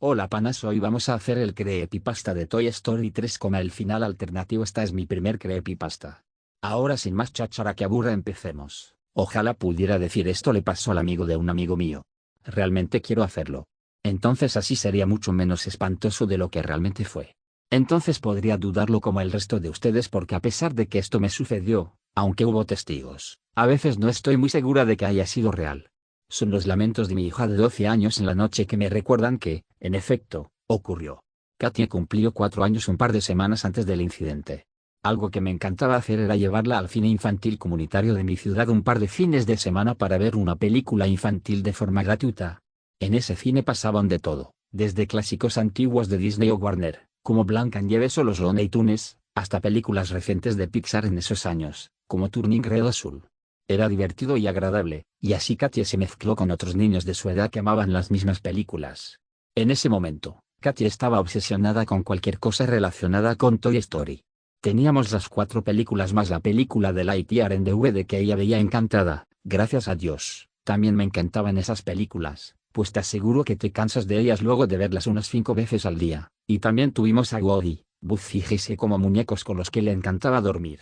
Hola panas, hoy vamos a hacer el creepypasta de Toy Story 3, el final alternativo. Esta es mi primer creepypasta. Ahora sin más cháchara que aburra, empecemos. Ojalá pudiera decir esto le pasó al amigo de un amigo mío. Realmente quiero hacerlo. Entonces así sería mucho menos espantoso de lo que realmente fue. Entonces podría dudarlo como el resto de ustedes, porque a pesar de que esto me sucedió, aunque hubo testigos, a veces no estoy muy segura de que haya sido real. Son los lamentos de mi hija de 12 años en la noche que me recuerdan que, en efecto, ocurrió. Katia cumplió 4 años un par de semanas antes del incidente. Algo que me encantaba hacer era llevarla al cine infantil comunitario de mi ciudad un par de fines de semana para ver una película infantil de forma gratuita. En ese cine pasaban de todo, desde clásicos antiguos de Disney o Warner, como Blancanieves o los Looney Tunes, hasta películas recientes de Pixar en esos años, como Turning Red Azul. Era divertido y agradable, y así Katia se mezcló con otros niños de su edad que amaban las mismas películas. En ese momento, Katia estaba obsesionada con cualquier cosa relacionada con Toy Story. Teníamos las 4 películas más la película de Lightyear en DVD que ella veía encantada. Gracias a Dios, también me encantaban esas películas, pues te aseguro que te cansas de ellas luego de verlas unas 5 veces al día. Y también tuvimos a Woody, Buzz y Jessie como muñecos con los que le encantaba dormir.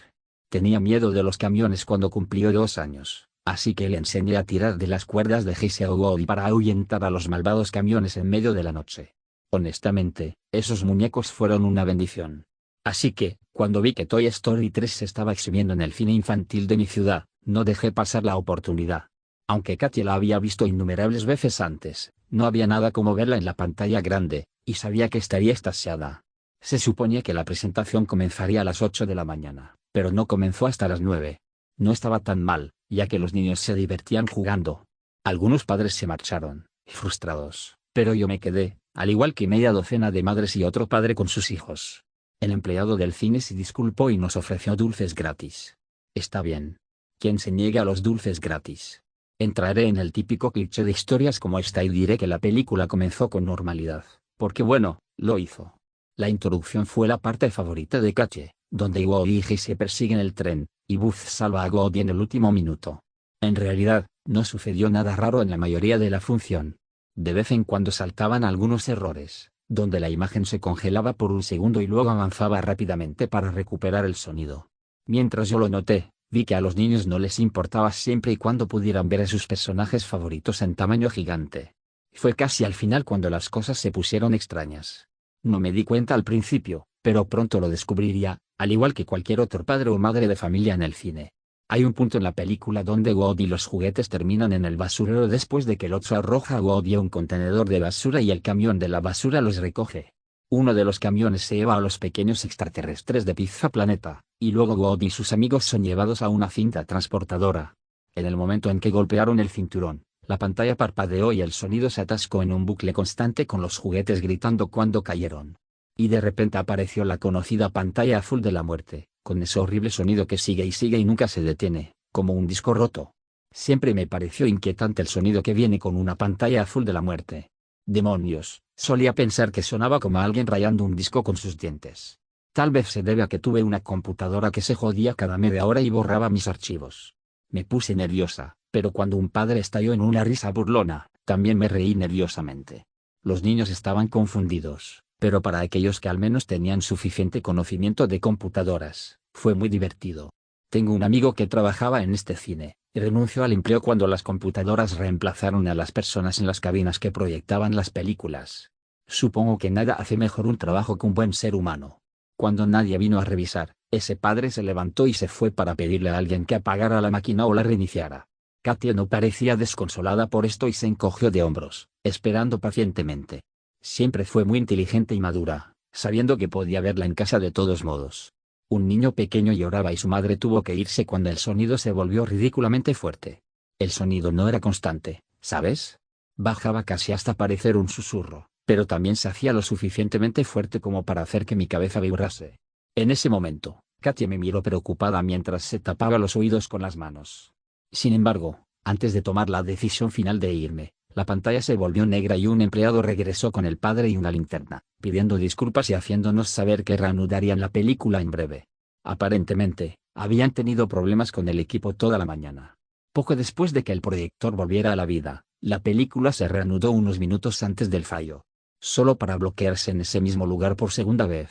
Tenía miedo de los camiones cuando cumplió 2 años, así que le enseñé a tirar de las cuerdas de Jessie a Woody para ahuyentar a los malvados camiones en medio de la noche. Honestamente, esos muñecos fueron una bendición. Así que, cuando vi que Toy Story 3 se estaba exhibiendo en el cine infantil de mi ciudad, no dejé pasar la oportunidad. Aunque Katia la había visto innumerables veces antes, no había nada como verla en la pantalla grande, y sabía que estaría extasiada. Se suponía que la presentación comenzaría a las 8 de la mañana, pero no comenzó hasta las 9. No estaba tan mal, ya que los niños se divertían jugando. Algunos padres se marcharon, frustrados, pero yo me quedé, al igual que media docena de madres y otro padre con sus hijos. El empleado del cine se disculpó y nos ofreció dulces gratis. Está bien. ¿Quién se niega a los dulces gratis? Entraré en el típico cliché de historias como esta y diré que la película comenzó con normalidad, porque bueno, lo hizo. La introducción fue la parte favorita de Katie, donde Woody y Jessie persiguen el tren, y Buzz salva a Woody en el último minuto. En realidad, no sucedió nada raro en la mayoría de la función. De vez en cuando saltaban algunos errores, donde la imagen se congelaba por un segundo y luego avanzaba rápidamente para recuperar el sonido. Mientras yo lo noté, vi que a los niños no les importaba siempre y cuando pudieran ver a sus personajes favoritos en tamaño gigante. Fue casi al final cuando las cosas se pusieron extrañas. No me di cuenta al principio, pero pronto lo descubriría, al igual que cualquier otro padre o madre de familia en el cine. Hay un punto en la película donde Woody y los juguetes terminan en el basurero después de que el otro arroja a Woody a un contenedor de basura y el camión de la basura los recoge. Uno de los camiones se lleva a los pequeños extraterrestres de Pizza Planeta, y luego Woody y sus amigos son llevados a una cinta transportadora. En el momento en que golpearon el cinturón, la pantalla parpadeó y el sonido se atascó en un bucle constante con los juguetes gritando cuando cayeron. Y de repente apareció la conocida pantalla azul de la muerte, con ese horrible sonido que sigue y nunca se detiene, como un disco roto. Siempre me pareció inquietante el sonido que viene con una pantalla azul de la muerte. Demonios, solía pensar que sonaba como alguien rayando un disco con sus dientes. Tal vez se debe a que tuve una computadora que se jodía cada media hora y borraba mis archivos. Me puse nerviosa, pero cuando un padre estalló en una risa burlona, también me reí nerviosamente. Los niños estaban confundidos, pero para aquellos que al menos tenían suficiente conocimiento de computadoras, fue muy divertido. Tengo un amigo que trabajaba en este cine, y renunció al empleo cuando las computadoras reemplazaron a las personas en las cabinas que proyectaban las películas. Supongo que nada hace mejor un trabajo que un buen ser humano. Cuando nadie vino a revisar, ese padre se levantó y se fue para pedirle a alguien que apagara la máquina o la reiniciara. Katia no parecía desconsolada por esto y se encogió de hombros, esperando pacientemente. Siempre fue muy inteligente y madura, sabiendo que podía verla en casa de todos modos. Un niño pequeño lloraba y su madre tuvo que irse cuando el sonido se volvió ridículamente fuerte. El sonido no era constante, ¿sabes? Bajaba casi hasta parecer un susurro, pero también se hacía lo suficientemente fuerte como para hacer que mi cabeza vibrase. En ese momento, Katia me miró preocupada mientras se tapaba los oídos con las manos. Sin embargo, antes de tomar la decisión final de irme, la pantalla se volvió negra y un empleado regresó con el padre y una linterna, pidiendo disculpas y haciéndonos saber que reanudarían la película en breve. Aparentemente, habían tenido problemas con el equipo toda la mañana. Poco después de que el proyector volviera a la vida, la película se reanudó unos minutos antes del fallo. solo para bloquearse en ese mismo lugar por segunda vez.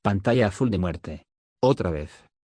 Pantalla azul de muerte. Otra vez.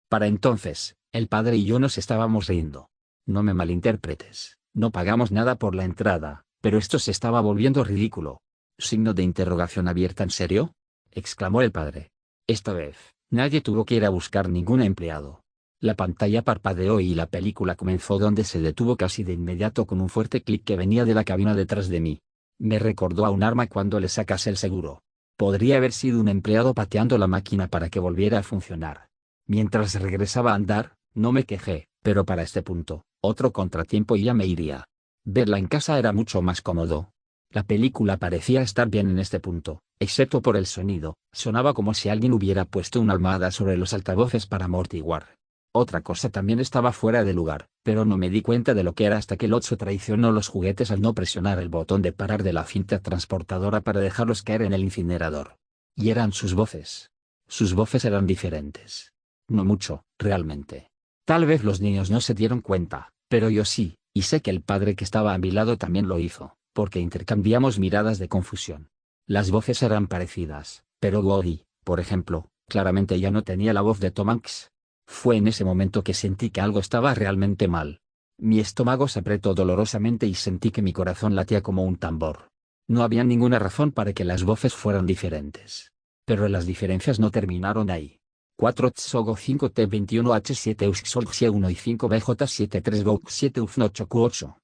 Para entonces, el padre y yo nos estábamos riendo. No me malinterpretes, no pagamos nada por la entrada, pero esto se estaba volviendo ridículo. ¿Signo de interrogación abierta en serio? Exclamó el padre. Esta vez, nadie tuvo que ir a buscar ningún empleado. La pantalla parpadeó y la película comenzó donde se detuvo casi de inmediato con un fuerte clic que venía de la cabina detrás de mí. Me recordó a un arma cuando le sacas el seguro. Podría haber sido un empleado pateando la máquina para que volviera a funcionar. Mientras regresaba a andar, no me quejé, pero para este punto, otro contratiempo y ya me iría. Verla en casa era mucho más cómodo. La película parecía estar bien en este punto, excepto por el sonido, sonaba como si alguien hubiera puesto una almohada sobre los altavoces para amortiguar. Otra cosa también estaba fuera de lugar, pero no me di cuenta de lo que era hasta que Lotso traicionó los juguetes al no presionar el botón de parar de la cinta transportadora para dejarlos caer en el incinerador. Y eran sus voces. Sus voces eran diferentes. No mucho, realmente. Tal vez los niños no se dieron cuenta, pero yo sí, y sé que el padre que estaba a mi lado también lo hizo, porque intercambiamos miradas de confusión. Las voces eran parecidas, pero Woody, por ejemplo, claramente ya no tenía la voz de Tom Hanks. Fue en ese momento que sentí que algo estaba realmente mal. Mi estómago se apretó dolorosamente y sentí que mi corazón latía como un tambor. No había ninguna razón para que las voces fueran diferentes. Pero las diferencias no terminaron ahí. 4 Tsogo 5T21H7 Uxolxie 1 y 5BJ73 Go 7 UF8Q8.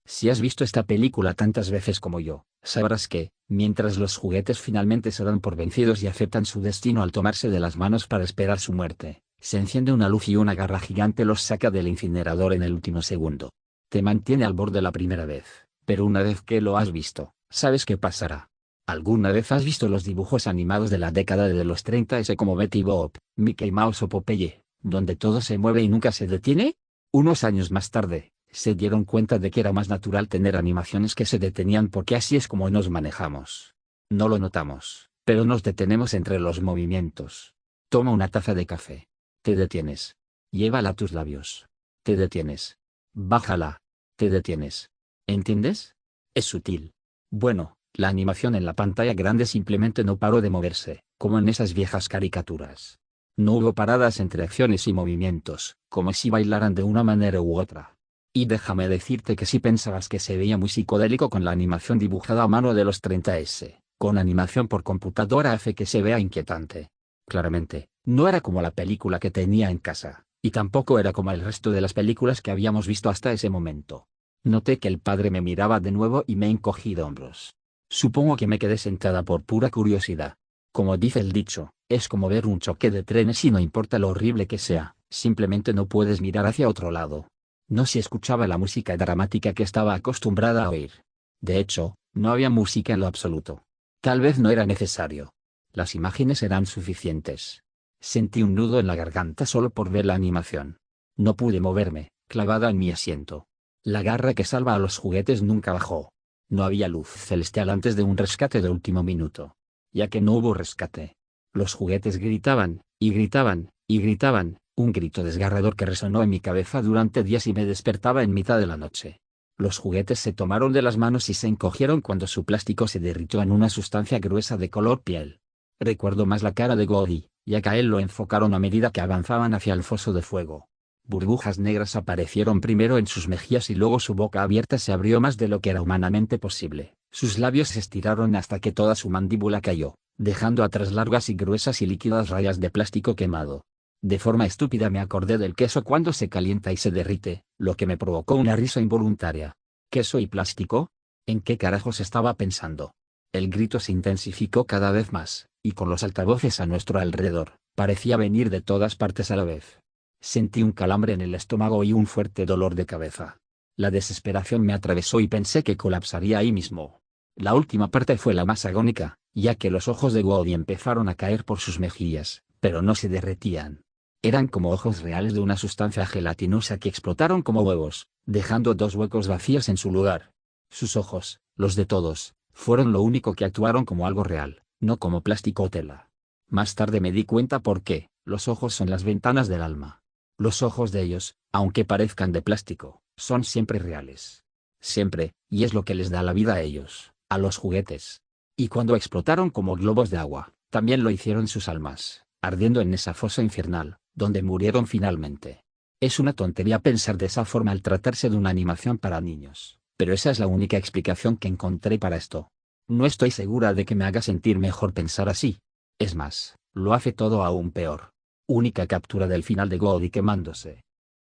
Si has visto esta película tantas veces como yo, sabrás que, mientras los juguetes finalmente se dan por vencidos y aceptan su destino al tomarse de las manos para esperar su muerte, se enciende una luz y una garra gigante los saca del incinerador en el último segundo. Te mantiene al borde la primera vez, pero una vez que lo has visto, sabes qué pasará. ¿Alguna vez has visto los dibujos animados de la década de los 30 ese como Betty Boop, Mickey Mouse o Popeye, donde todo se mueve y nunca se detiene? Unos años más tarde, se dieron cuenta de que era más natural tener animaciones que se detenían porque así es como nos manejamos. No lo notamos, pero nos detenemos entre los movimientos. Toma una taza de café. Te detienes. Llévala a tus labios. Te detienes. Bájala. Te detienes. ¿Entiendes? Es sutil. Bueno, la animación en la pantalla grande simplemente no paró de moverse, como en esas viejas caricaturas. No hubo paradas entre acciones y movimientos, como si bailaran de una manera u otra. Y déjame decirte que si pensabas que se veía muy psicodélico con la animación dibujada a mano de los 30S, con animación por computadora hace que se vea inquietante. Claramente, no era como la película que tenía en casa, y tampoco era como el resto de las películas que habíamos visto hasta ese momento. Noté que el padre me miraba de nuevo y me encogí de hombros. Supongo que me quedé sentada por pura curiosidad. Como dice el dicho, es como ver un choque de trenes y no importa lo horrible que sea, simplemente no puedes mirar hacia otro lado. No se escuchaba la música dramática que estaba acostumbrada a oír. De hecho, no había música en lo absoluto. Tal vez no era necesario. Las imágenes eran suficientes. Sentí un nudo en la garganta solo por ver la animación. No pude moverme, clavada en mi asiento. La garra que salva a los juguetes nunca bajó. No había luz celestial antes de un rescate de último minuto. Ya que no hubo rescate. Los juguetes gritaban, y gritaban, y gritaban, un grito desgarrador que resonó en mi cabeza durante días y me despertaba en mitad de la noche. Los juguetes se tomaron de las manos y se encogieron cuando su plástico se derritió en una sustancia gruesa de color piel. Recuerdo más la cara de Goldie, ya que a él lo enfocaron a medida que avanzaban hacia el foso de fuego. Burbujas negras aparecieron primero en sus mejillas y luego su boca abierta se abrió más de lo que era humanamente posible. Sus labios se estiraron hasta que toda su mandíbula cayó, dejando atrás largas y gruesas y líquidas rayas de plástico quemado. De forma estúpida me acordé del queso cuando se calienta y se derrite, lo que me provocó una risa involuntaria. ¿Queso y plástico? ¿En qué carajos estaba pensando? El grito se intensificó cada vez más, y con los altavoces a nuestro alrededor, parecía venir de todas partes a la vez. Sentí un calambre en el estómago y un fuerte dolor de cabeza. La desesperación me atravesó y pensé que colapsaría ahí mismo. La última parte fue la más agónica, ya que los ojos de Woody empezaron a caer por sus mejillas, pero no se derretían. Eran como ojos reales de una sustancia gelatinosa que explotaron como huevos, dejando dos huecos vacíos en su lugar. Sus ojos, los de todos, fueron lo único que actuaron como algo real, no como plástico o tela. Más tarde me di cuenta por qué, los ojos son las ventanas del alma. Los ojos de ellos, aunque parezcan de plástico, son siempre reales. Siempre, y es lo que les da la vida a ellos, a los juguetes. Y cuando explotaron como globos de agua, también lo hicieron sus almas, ardiendo en esa fosa infernal, donde murieron finalmente. Es una tontería pensar de esa forma al tratarse de una animación para niños, pero esa es la única explicación que encontré para esto. No estoy segura de que me haga sentir mejor pensar así. Es más, lo hace todo aún peor. Única captura del final de Woody quemándose.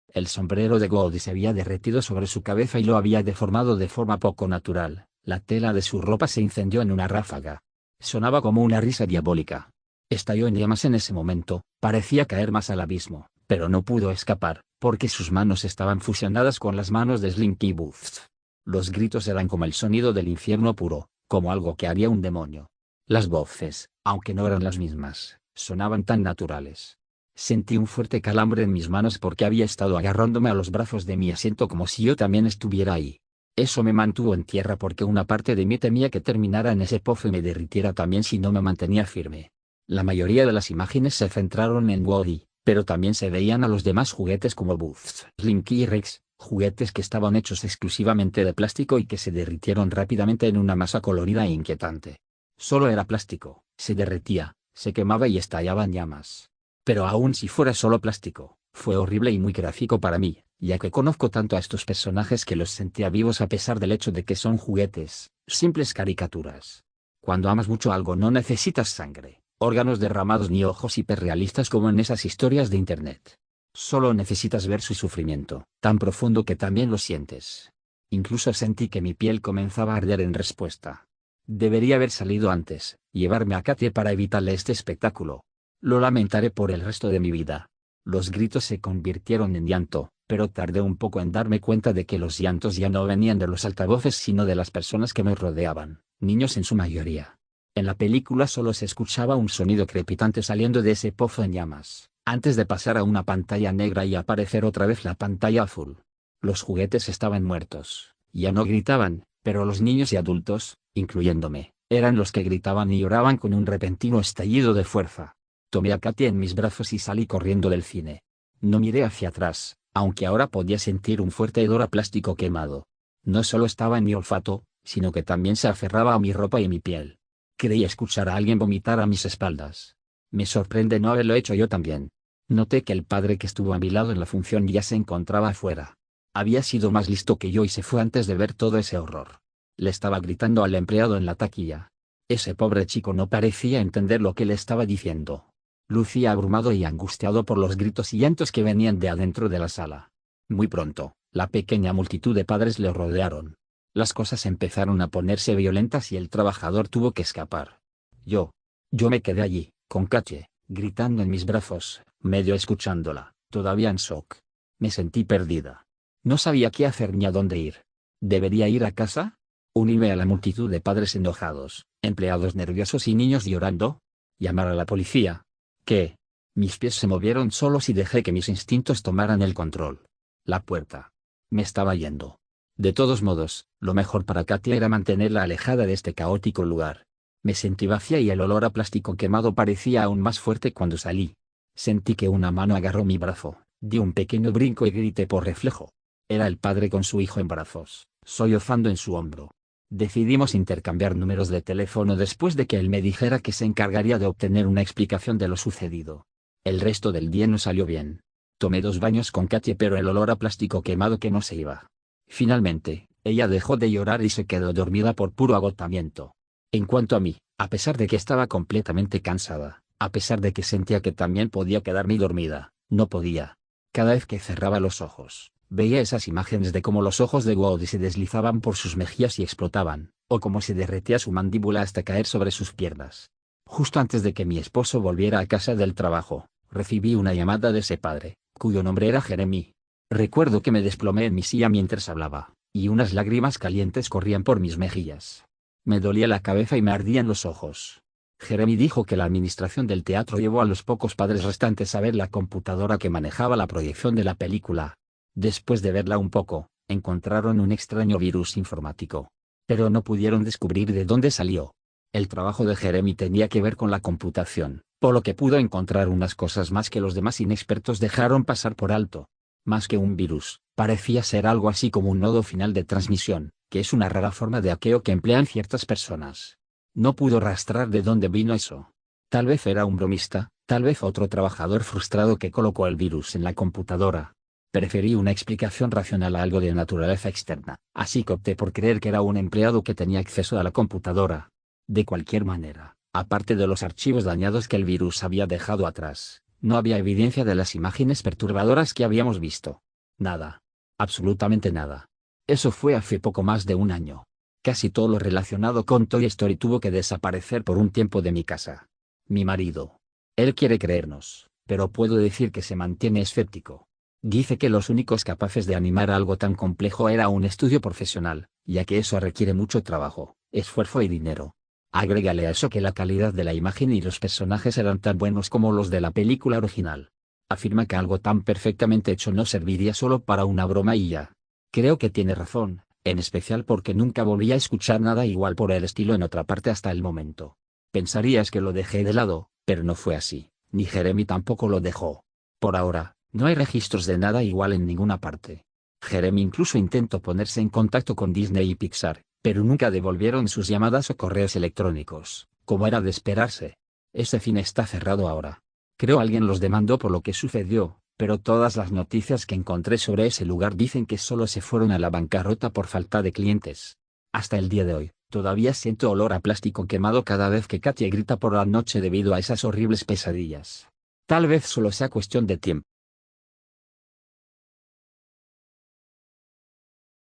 El sombrero de Woody se había derretido sobre su cabeza y lo había deformado de forma poco natural. La tela de su ropa se incendió en una ráfaga. Sonaba como una risa diabólica. Estalló en llamas en ese momento, parecía caer más al abismo, pero no pudo escapar, porque sus manos estaban fusionadas con las manos de Slinky Boots. Los gritos eran como el sonido del infierno puro, como algo que haría un demonio. Las voces, aunque no eran las mismas, sonaban tan naturales. Sentí un fuerte calambre en mis manos porque había estado agarrándome a los brazos de mi asiento como si yo también estuviera ahí. Eso me mantuvo en tierra porque una parte de mí temía que terminara en ese pozo y me derritiera también si no me mantenía firme. La mayoría de las imágenes se centraron en Woody, pero también se veían a los demás juguetes como Buzz, Slinky y Rex, juguetes que estaban hechos exclusivamente de plástico y que se derritieron rápidamente en una masa colorida e inquietante. Solo era plástico, se derretía, se quemaba y estallaba en llamas. Pero aun si fuera solo plástico, fue horrible y muy gráfico para mí, ya que conozco tanto a estos personajes que los sentía vivos a pesar del hecho de que son juguetes, simples caricaturas. Cuando amas mucho algo no necesitas sangre, órganos derramados ni ojos hiperrealistas como en esas historias de internet. Solo necesitas ver su sufrimiento, tan profundo que también lo sientes. Incluso sentí que mi piel comenzaba a arder en respuesta. Debería haber salido antes, llevarme a Katie para evitarle este espectáculo. Lo lamentaré por el resto de mi vida. Los gritos se convirtieron en llanto, pero tardé un poco en darme cuenta de que los llantos ya no venían de los altavoces sino de las personas que me rodeaban, niños en su mayoría. En la película solo se escuchaba un sonido crepitante saliendo de ese pozo en llamas, antes de pasar a una pantalla negra y aparecer otra vez la pantalla azul. Los juguetes estaban muertos, ya no gritaban, pero los niños y adultos, incluyéndome, eran los que gritaban y lloraban con un repentino estallido de fuerza. Tomé a Katie en mis brazos y salí corriendo del cine. No miré hacia atrás, aunque ahora podía sentir un fuerte hedor a plástico quemado. No solo estaba en mi olfato, sino que también se aferraba a mi ropa y mi piel. Creí escuchar a alguien vomitar a mis espaldas. Me sorprende no haberlo hecho yo también. Noté que el padre que estuvo a mi lado en la función ya se encontraba afuera. Había sido más listo que yo y se fue antes de ver todo ese horror. Le estaba gritando al empleado en la taquilla. Ese pobre chico no parecía entender lo que le estaba diciendo. Lucía abrumado y angustiado por los gritos y llantos que venían de adentro de la sala. Muy pronto, la pequeña multitud de padres le rodearon. Las cosas empezaron a ponerse violentas y el trabajador tuvo que escapar. Yo me quedé allí, con Katie, gritando en mis brazos, medio escuchándola, todavía en shock. Me sentí perdida. No sabía qué hacer ni a dónde ir. ¿Debería ir a casa? ¿Unirme a la multitud de padres enojados, empleados nerviosos y niños llorando? ¿Llamar a la policía? ¿Qué? Mis pies se movieron solos y dejé que mis instintos tomaran el control. La puerta. Me estaba yendo. De todos modos, lo mejor para Katia era mantenerla alejada de este caótico lugar. Me sentí vacía y el olor a plástico quemado parecía aún más fuerte cuando salí. Sentí que una mano agarró mi brazo, di un pequeño brinco y grité por reflejo. Era el padre con su hijo en brazos, sollozando en su hombro. Decidimos intercambiar números de teléfono después de que él me dijera que se encargaría de obtener una explicación de lo sucedido. El resto del día no salió bien. Tomé 2 baños con Katie pero el olor a plástico quemado que no se iba. Finalmente, ella dejó de llorar y se quedó dormida por puro agotamiento. En cuanto a mí, a pesar de que estaba completamente cansada, a pesar de que sentía que también podía quedarme dormida, no podía. Cada vez que cerraba los ojos, veía esas imágenes de cómo los ojos de Woody se deslizaban por sus mejillas y explotaban, o cómo se derretía su mandíbula hasta caer sobre sus piernas. Justo antes de que mi esposo volviera a casa del trabajo, recibí una llamada de ese padre, cuyo nombre era Jeremy. Recuerdo que me desplomé en mi silla mientras hablaba, y unas lágrimas calientes corrían por mis mejillas. Me dolía la cabeza y me ardían los ojos. Jeremy dijo que la administración del teatro llevó a los pocos padres restantes a ver la computadora que manejaba la proyección de la película. Después de verla un poco, encontraron un extraño virus informático. Pero no pudieron descubrir de dónde salió. El trabajo de Jeremy tenía que ver con la computación, por lo que pudo encontrar unas cosas más que los demás inexpertos dejaron pasar por alto. Más que un virus, parecía ser algo así como un nodo final de transmisión, que es una rara forma de hackeo que emplean ciertas personas. No pudo rastrar de dónde vino eso. Tal vez era un bromista, tal vez otro trabajador frustrado que colocó el virus en la computadora. Preferí una explicación racional a algo de naturaleza externa, así que opté por creer que era un empleado que tenía acceso a la computadora. De cualquier manera, aparte de los archivos dañados que el virus había dejado atrás, no había evidencia de las imágenes perturbadoras que habíamos visto. Nada. Absolutamente nada. Eso fue hace poco más de un año. Casi todo lo relacionado con Toy Story tuvo que desaparecer por un tiempo de mi casa. Mi marido. Él quiere creernos, pero puedo decir que se mantiene escéptico. Dice que los únicos capaces de animar algo tan complejo era un estudio profesional, ya que eso requiere mucho trabajo, esfuerzo y dinero. Agrégale a eso que la calidad de la imagen y los personajes eran tan buenos como los de la película original. Afirma que algo tan perfectamente hecho no serviría solo para una broma y ya. Creo que tiene razón, en especial porque nunca volví a escuchar nada igual por el estilo en otra parte hasta el momento. Pensarías que lo dejé de lado, pero no fue así, ni Jeremy tampoco lo dejó. Por ahora, no hay registros de nada igual en ninguna parte. Jeremy incluso intentó ponerse en contacto con Disney y Pixar, pero nunca devolvieron sus llamadas o correos electrónicos, como era de esperarse. Ese cine está cerrado ahora. Creo alguien los demandó por lo que sucedió, pero todas las noticias que encontré sobre ese lugar dicen que solo se fueron a la bancarrota por falta de clientes. Hasta el día de hoy, todavía siento olor a plástico quemado cada vez que Katia grita por la noche debido a esas horribles pesadillas. Tal vez solo sea cuestión de tiempo.